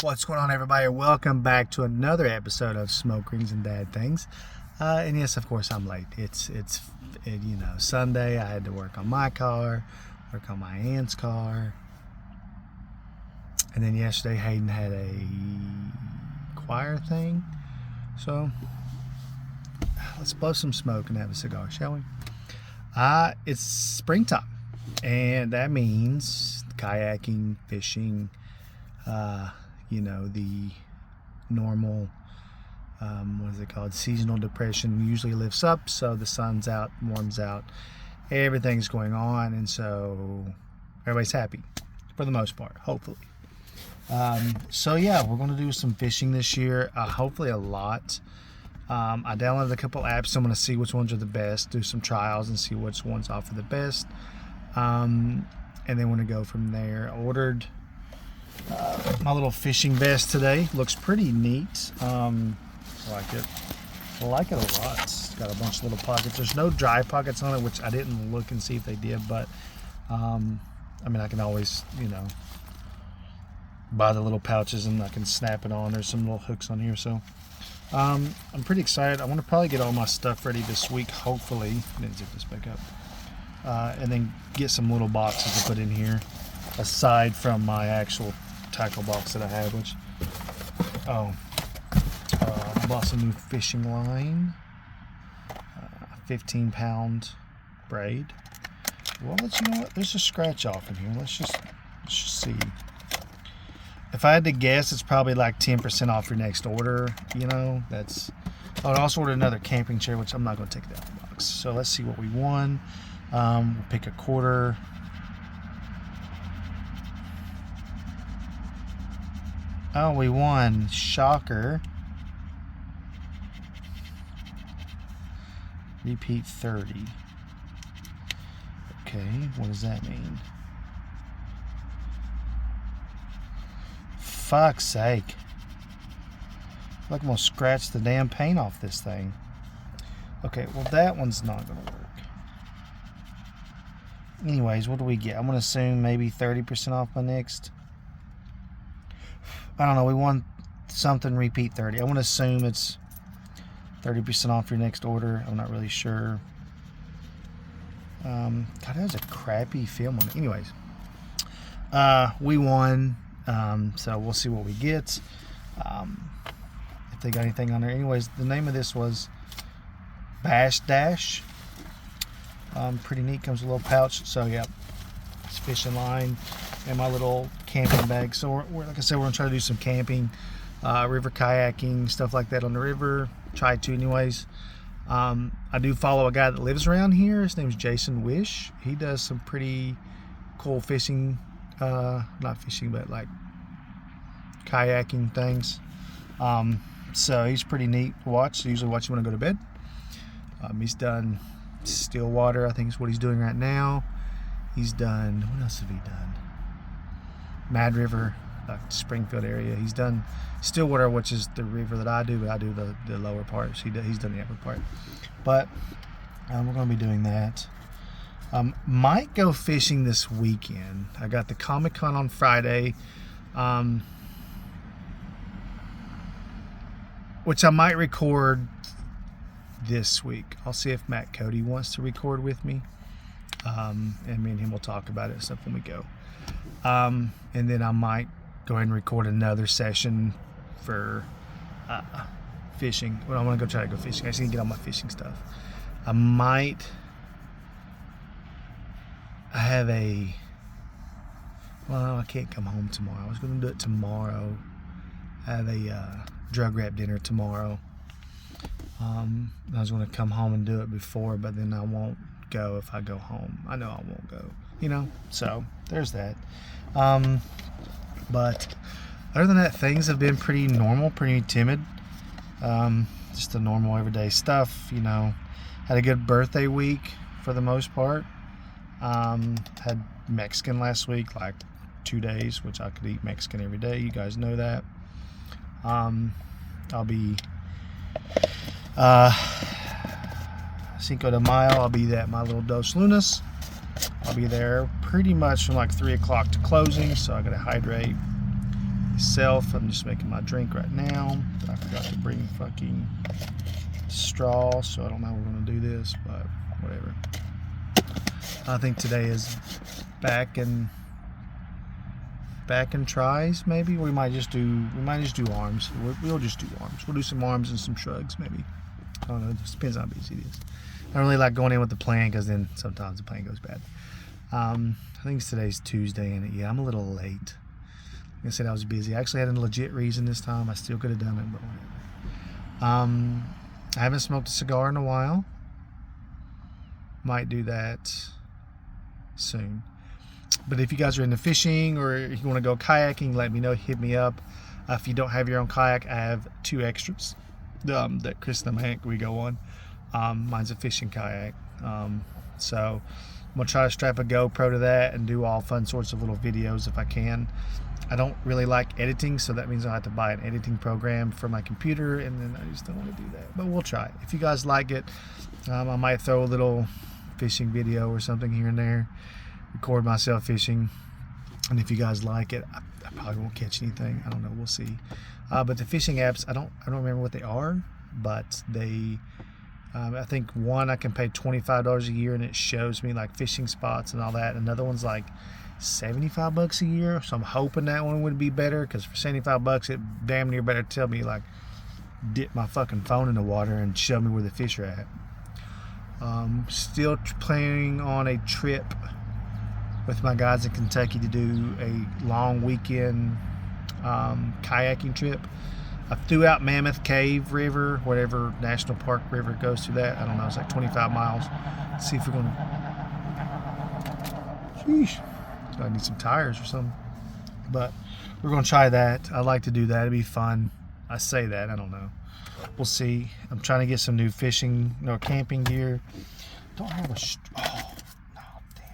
What's going on, everybody? Welcome back to another episode of Smoke Rings and Dad Things. And yes, of course, I'm late. It's Sunday. I had to work on my car, work on my aunt's car, and then yesterday Hayden had a choir thing. So let's blow some smoke and have a cigar, shall we? It's springtime, and that means kayaking, fishing. The normal, what is it called? Seasonal depression usually lifts up, so the sun's out, warms out, everything's going on, and so everybody's happy for the most part, hopefully. So yeah, we're going to do some fishing this year, hopefully a lot. I downloaded a couple apps, so I'm going to see which ones are the best, do some trials and see which ones offer the best, and then we're going to go from there. I ordered my little fishing vest today. Looks pretty neat. I like it. I like it a lot. It's got a bunch of little pockets. There's no dry pockets on it, which I didn't look and see if they did, but I can always, buy the little pouches and I can snap it on. There's some little hooks on here, so I'm pretty excited. I want to probably get all my stuff ready this week, hopefully. Then zip this back up, and then get some little boxes to put in here, aside from my actual tackle box that I have, which I bought some new fishing line, 15-pound braid. Well, you know what? There's a scratch off in here. Let's just see. If I had to guess, it's probably like 10% off your next order. That's. I also ordered another camping chair, which I'm not going to take that out of the box. So let's see what we won. We'll pick a quarter. Oh, we won. Shocker. Repeat 30. Okay, what does that mean? Fuck's sake. Look, I'm going to scratch the damn paint off this thing. Okay, well, that one's not going to work. Anyways, what do we get? I'm going to assume maybe 30% off my next. I don't know, we won something, repeat 30. I want to assume it's 30% off your next order. I'm not really sure. God, that was a crappy film on it. Anyways, we won, so we'll see what we get. If they got anything on there. Anyways, the name of this was Bash Dash. Pretty neat, comes with a little pouch. So yeah, it's fishing line and my little camping bag. So we're like I said, we're gonna try to do some camping, river kayaking, stuff like that on the river. Try to anyways. I do follow a guy that lives around here. His name's Jason Wish. He does some pretty cool fishing, not fishing, but like kayaking things. So he's pretty neat to watch. I usually watch him when I go to bed. He's done Stillwater, I think is what he's doing right now. He's done, what else have he done? Mad River, Springfield area. He's done Stillwater, which is the river that I do, but I do the lower parts. He's done the upper part. But we're going to be doing that. Might go fishing this weekend. I got the Comic-Con on Friday, which I might record this week. I'll see if Matt Cody wants to record with me. And me and him will talk about it and stuff when we go. And then I might go ahead and record another session for fishing. Well, I want to go try to go fishing. I just need to get all my fishing stuff. I can't come home tomorrow. I was going to do it tomorrow. I have a drug rep dinner tomorrow. I was going to come home and do it before, but then I won't go if I go home. I know I won't go, so there's that. But other than that, things have been pretty normal, pretty timid. Just the normal everyday stuff, Had a good birthday week for the most part. Had Mexican last week, like 2 days, which I could eat Mexican every day. You guys know that. I'll be Cinco de Mayo, I'll be at my little Dos Lunas. I'll be there pretty much from like 3 o'clock to closing, so I gotta hydrate, myself. I'm just making my drink right now. I forgot to bring fucking straw, so I don't know how we're gonna do this, but whatever. I think today is back and tries. Maybe we might just do arms. We'll just do arms. We'll do some arms and some shrugs maybe. I don't know. It just depends on how busy it is. I don't really like going in with the plan because then sometimes the plan goes bad. I think today's Tuesday, and yeah, I'm a little late. Like I said, I was busy. I actually had a legit reason this time. I still could have done it, but whatever. I haven't smoked a cigar in a while. Might do that soon. But if you guys are into fishing or if you want to go kayaking, let me know. Hit me up. If you don't have your own kayak, I have 2 extras that Chris and Hank we go on. Mine's a fishing kayak. So I'm going to try to strap a GoPro to that and do all fun sorts of little videos if I can. I don't really like editing, so that means I'll have to buy an editing program for my computer, and then I just don't want to do that. But we'll try. If you guys like it, I might throw a little fishing video or something here and there, record myself fishing, and if you guys like it, I probably won't catch anything. I don't know. We'll see. But the fishing apps, I don't remember what they are, but they... I think one I can pay $25 a year and it shows me like fishing spots and all that. Another one's like $75 a year, so I'm hoping that one would be better, because for $75 it damn near better tell me like dip my fucking phone in the water and show me where the fish are at. Still planning on a trip with my guys in Kentucky to do a long weekend kayaking trip. I threw out Mammoth Cave River, whatever national park river goes through that. I don't know, it's like 25 miles. Let's see if we're gonna... Sheesh. I need some tires or something. But we're gonna try that. I like to do that, it'd be fun. I say that, I don't know. We'll see. I'm trying to get some new fishing, camping gear. Don't have a straw. Oh, no, damn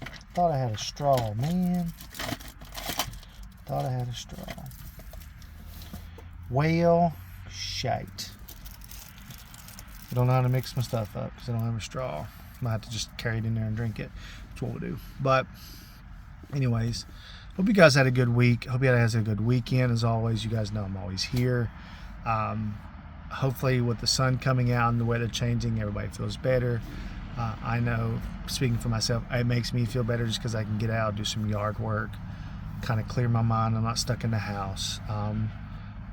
it. Thought I had a straw, man. Thought I had a straw. Well, shite. I don't know how to mix my stuff up because I don't have a straw. Might have to just carry it in there and drink it. That's what we'll do. But anyways, hope you guys had a good week. Hope you guys had a good weekend. As always, you guys know I'm always here. Hopefully with the sun coming out and the weather changing, everybody feels better. I know, speaking for myself, it makes me feel better just because I can get out, do some yard work, kind of clear my mind. I'm not stuck in the house.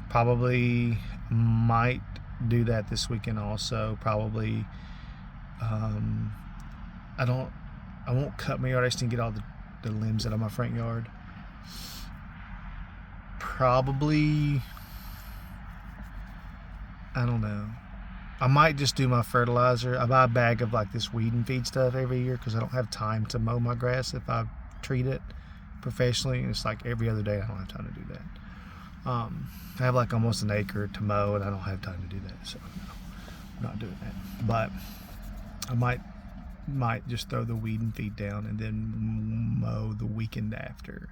Probably might do that this weekend also. Probably I won't cut my yard. I just need to get all the limbs out of my front yard. Probably, I don't know, I might just do my fertilizer. I buy a bag of like this weed and feed stuff every year because I don't have time to mow my grass if I treat it professionally, and it's like every other day I don't have time to do that. I have like almost an acre to mow and I don't have time to do that, so no, I'm not doing that. But I might just throw the weed and feed down and then mow the weekend after,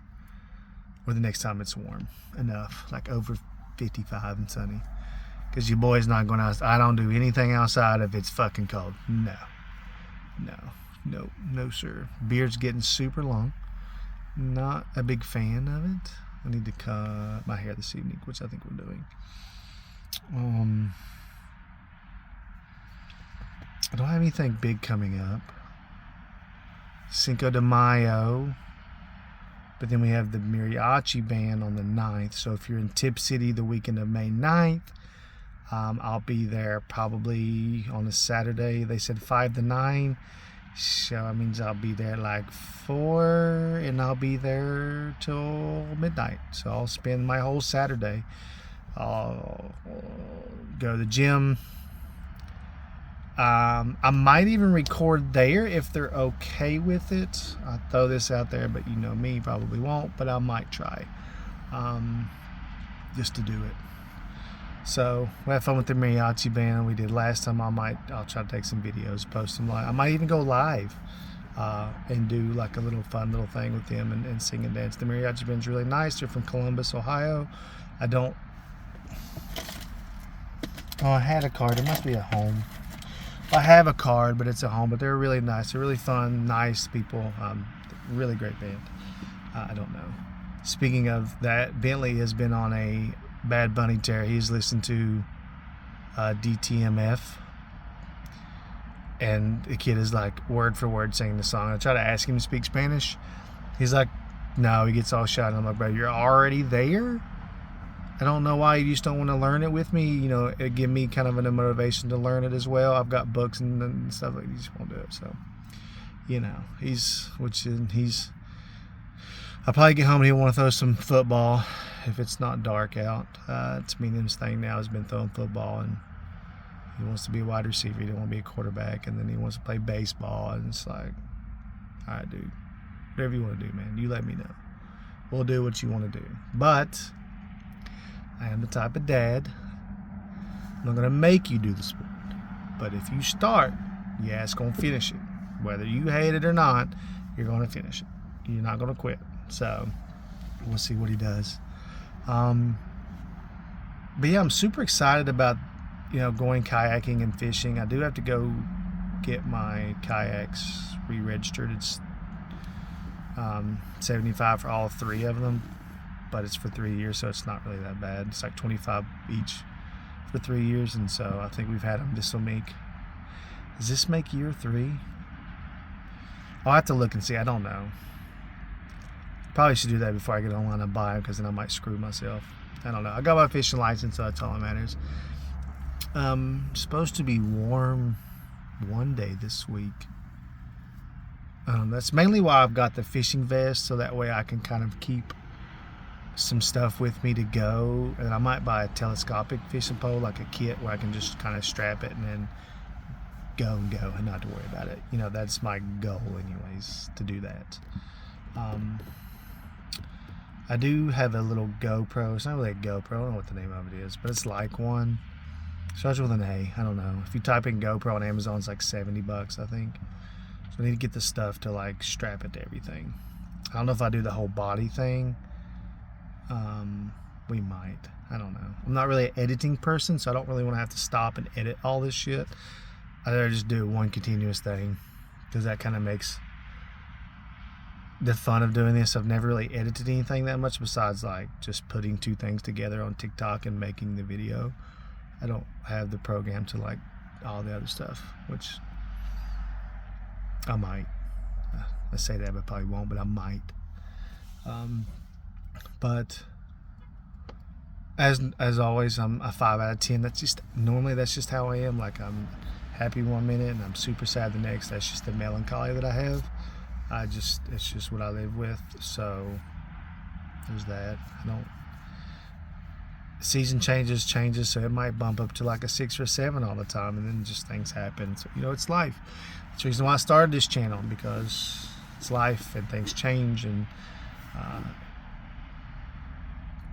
or the next time it's warm enough, like over 55 and sunny, because your boy's not going out. I don't do anything outside if it's fucking cold. No sir. Beard's getting super long. Not a big fan of it. I need to cut my hair this evening, which I think we're doing. I don't have anything big coming up. Cinco de Mayo. But then we have the mariachi band on the 9th. So if you're in Tip City the weekend of May 9th, I'll be there probably on a Saturday. They said 5 to 9. So that means I'll be there like 4, and I'll be there till midnight. So I'll spend my whole Saturday. I'll go to the gym. I might even record there if they're okay with it. I'll throw this out there, but you know me, probably won't, but I might try just to do it. So we had fun with the mariachi band we did last time. I'll try to take some videos, post them live. I might even go live and do like a little fun little thing with them and sing and dance. The mariachi band's really nice. They're from Columbus, Ohio. I had a card. It must be a home. I have a card, but it's a home. But they're really nice. They're really fun, nice people. Really great band. I don't know. Speaking of that, Bentley has been on a Bad Bunny tear. He's listened to DTMF, and the kid is like word for word singing the song. I try to ask him to speak Spanish. He's like, no, he gets all shy. And I'm like, bro, you're already there? I don't know why you just don't want to learn it with me. You know, it give me kind of a motivation to learn it as well. I've got books and stuff like that. You just won't do it. So, you know, I'll probably get home and he'll want to throw some football if it's not dark out. It's me and him's thing now has been throwing football, and he wants to be a wide receiver. He don't want to be a quarterback, and then he wants to play baseball. And it's like, all right, dude, whatever you want to do, man, you let me know. We'll do what you want to do. But I am the type of dad, I'm not going to make you do the sport. But if you start, yeah, it's going to finish it. Whether you hate it or not, you're going to finish it. You're not going to quit. So we'll see what he does. But yeah, I'm super excited about, you know, going kayaking and fishing. I do have to go get my kayaks re-registered. It's $75 for all three of them, but it's for 3 years, so it's not really that bad. It's like $25 each for 3 years, and so I think we've had them. Does this make year 3? I'll have to look and see. I don't know. Probably should do that before I get online and buy them, because then I might screw myself. I don't know. I got my fishing license, so that's all that matters. Supposed to be warm one day this week. That's mainly why I've got the fishing vest, so that way I can kind of keep some stuff with me to go. And I might buy a telescopic fishing pole, like a kit where I can just kind of strap it and then go and not to worry about it. You know, that's my goal anyways, to do that. I do have a little GoPro. It's not really a GoPro. I don't know what the name of it is, but it's like one. Starts with an A. I don't know. If you type in GoPro on Amazon, it's like $70, I think. So I need to get the stuff to like strap it to everything. I don't know if I do the whole body thing. We might. I don't know. I'm not really an editing person, so I don't really want to have to stop and edit all this shit. I'd rather just do one continuous thing, because that kind of makes the fun of doing this. I've never really edited anything that much besides like just putting two things together on TikTok and making the video. I don't have the program to like all the other stuff, which I might. I say that, but probably won't, but I might. But as always, I'm a 5 out of 10. That's just how I am. Like, I'm happy one minute and I'm super sad the next. That's just the melancholy that I have. It's just what I live with. So there's that. Season changes, so it might bump up to like a 6 or 7 all the time, and then just things happen. So, you know, it's life. That's the reason why I started this channel, because it's life and things change, and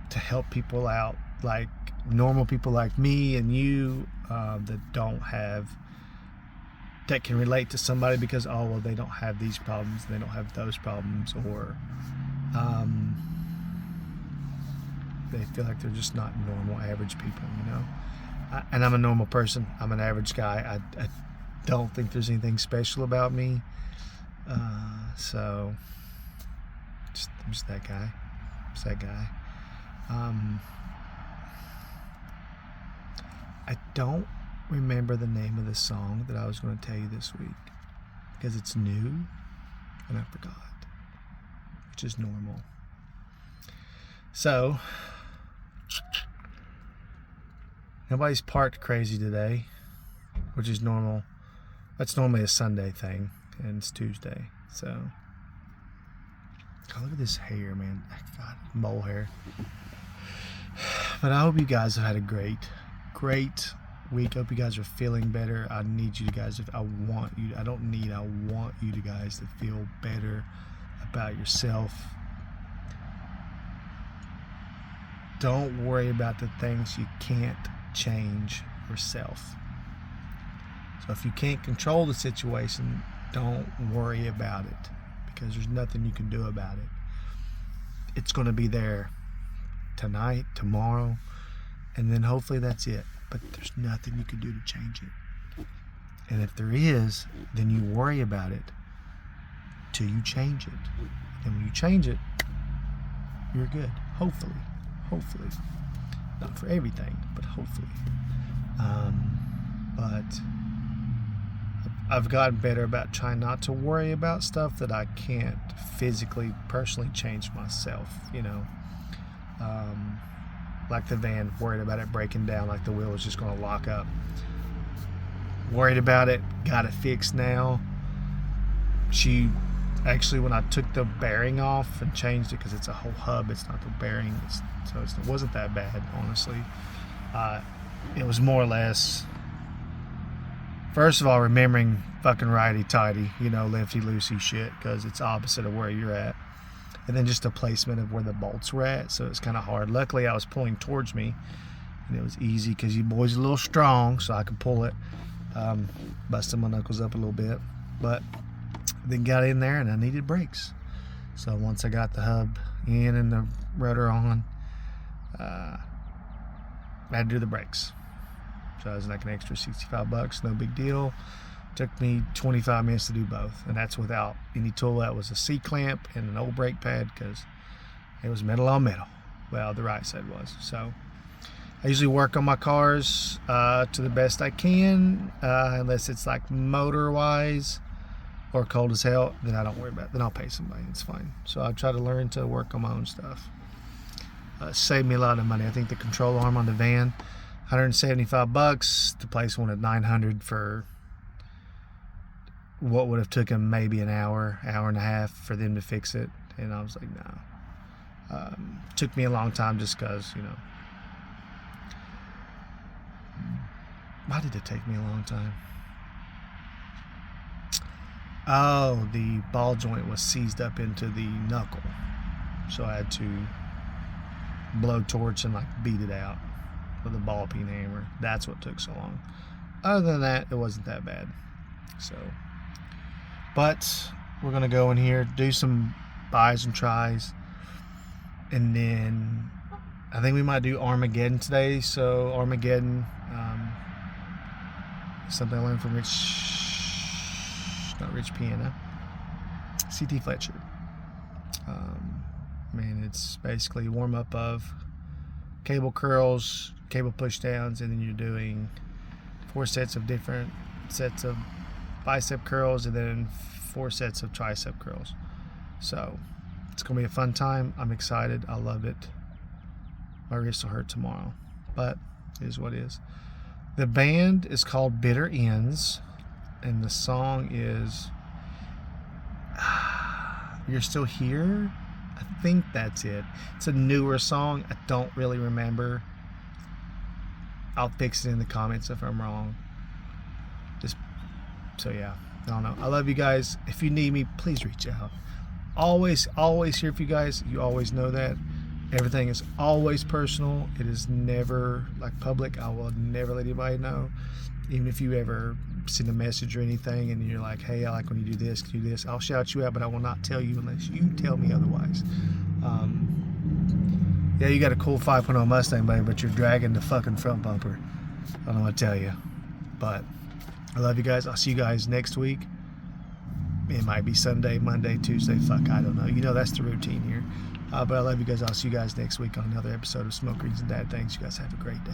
to help people out, like normal people like me and you, that can relate to somebody because, they don't have these problems, they don't have those problems, or they feel like they're just not normal, average people, you know. And I'm a normal person. I'm an average guy. I don't think there's anything special about me. So I'm just that guy. I don't remember the name of the song that I was going to tell you this week, because it's new and I forgot, which is normal. So nobody's parked crazy today, which is normal. That's normally a Sunday thing, and it's Tuesday. So, look at this hair, man. God, mole hair. But I hope you guys have had a great week. I hope you guys are feeling better. I need you guys. I want you guys to feel better about yourself. Don't worry about the things you can't change yourself. So if you can't control the situation, don't worry about it, because there's nothing you can do about it. It's going to be there tonight, tomorrow, and then hopefully that's it. But there's nothing you can do to change it. And if there is, then you worry about it till you change it. And when you change it, you're good. Hopefully. Not for everything, but hopefully. But I've gotten better about trying not to worry about stuff that I can't physically, personally change myself, like the van, worried about it breaking down, like the wheel was just going to lock up. Worried about it, got it fixed now. She actually, when I took the bearing off and changed it, because it's a whole hub, it's not the bearing, it wasn't that bad, honestly. It was more or less, first of all, remembering fucking righty-tighty, lefty-loosey shit, because it's opposite of where you're at. And then just the placement of where the bolts were at, so it's kind of hard. Luckily, I was pulling towards me, and it was easy because you boys are a little strong, so I could pull it. Busted my knuckles up a little bit, but then got in there, and I needed brakes. So once I got the hub in and the rotor on, I had to do the brakes. So it was like an extra $65, no big deal. Took me 25 minutes to do both, and that's without any tool. That was a C-clamp and an old brake pad, because it was metal on metal. Well, the right side was. So I usually work on my cars to the best I can, unless it's like motor-wise or cold as hell, then I don't worry about it. Then I'll pay somebody. It's fine. So I try to learn to work on my own stuff. Saved me a lot of money. I think the control arm on the van, $175. The place wanted $900 for what would have taken maybe an hour and a half for them to fix it, and I was like, no. Took me a long time just because, why did it take me a long time? Oh, the ball joint was seized up into the knuckle, so I had to blow torch and beat it out with a ball peen hammer. That's what took so long. Other than that, it wasn't that bad. So, but we're gonna go in here, do some buys and tries, and then I think we might do Armageddon today. So Armageddon, something I learned from Rich Piana, CT Fletcher. It's basically a warm up of cable curls, cable push downs, and then you're doing 4 sets of different sets of bicep curls, and then 4 sets of tricep curls. So it's gonna be a fun time. I'm excited. I love it. My wrist will hurt tomorrow, but it is what it is. The band is called Bitter Ends, and the song is You're Still Here. I think that's it. It's a newer song. I don't really remember. I'll fix it in the comments if I'm wrong. So yeah, I don't know. I love you guys. If you need me, please reach out. Always here for you guys. You always know that. Everything is always personal. It is never public. I will never let anybody know. Even if you ever send a message or anything and you're like, hey, I like when you do this, can you do this? I'll shout you out, but I will not tell you unless you tell me otherwise. Yeah, you got a cool 5.0 Mustang, buddy, but you're dragging the fucking front bumper. I don't know what to tell you. But I love you guys. I'll see you guys next week. It might be Sunday, Monday, Tuesday. Fuck, I don't know. That's the routine here. But I love you guys. I'll see you guys next week on another episode of Smoke Rings and Dad Things. You guys have a great day.